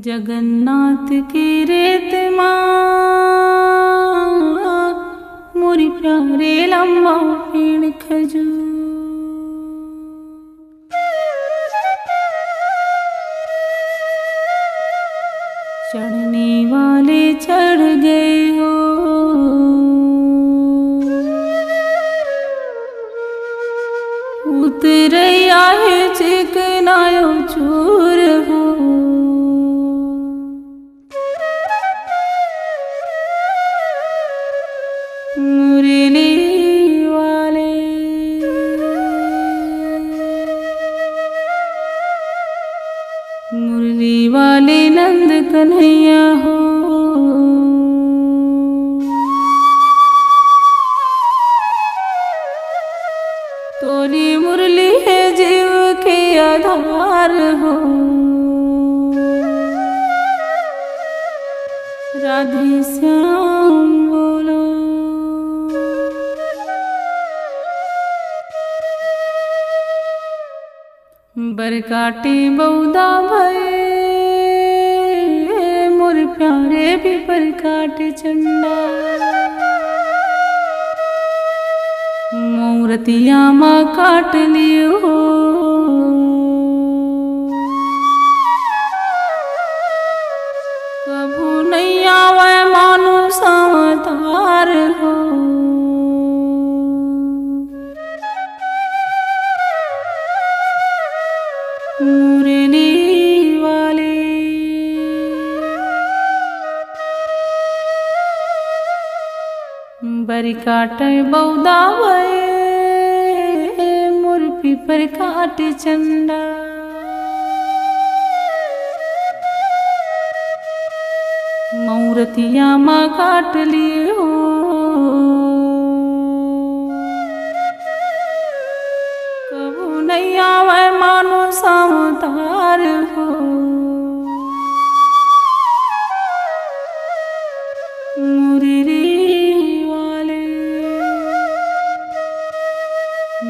जगन्नाथ की रेत माँ मोरी प्यारे लंबा पेड़ खजूर। चढ़ने वाले चढ़ गए हो, उतरैया है चिकनायो चूर हो। मुरली वाले नंद कन्हैया हो, तोरी मुरली है जीव के आधार हो। राधे श्याम बोलो, बरकाटे बौदा भये मोर प्यारे भी बरकाटे चंडा। मूर्तियाँ माँ काट लियो हो, कभू नहीं आवे मानो समातार हो। मुरली वाले बरकाटे बौदा भये मोर पीपर काटे चंडा। मूर्तियाँ माँ काट लिए हो, कबू नहीं आवे मानो समातार हो।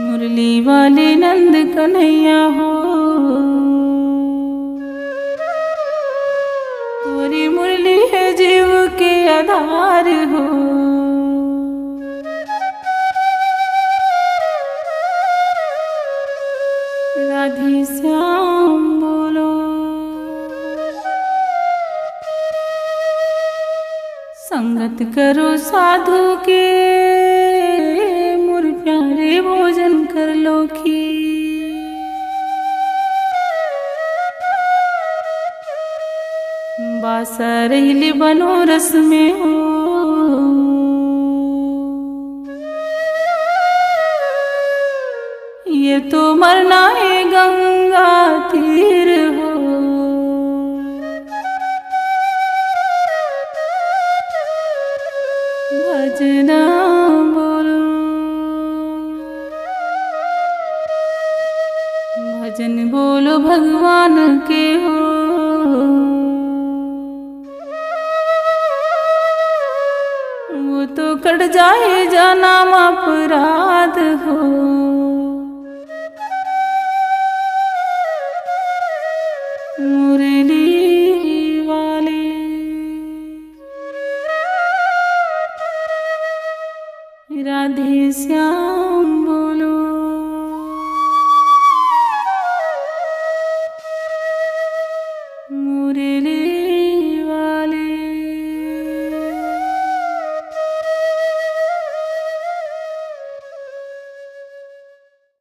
मुरली वाले नंद कन्हैया हो, तोरी मुरली है जीव के आधार हो। राधे श्याम बोलो, संगत करो साधु के मोर प्यारे भोजन कर लो खी। बासरैली बनो रस में हो, ये तो मरना है गंगा तीर हो। भजना बोलो, भजन बोलो भगवान के हो। वो तो कट जाए जाना अपराध हो। मुरली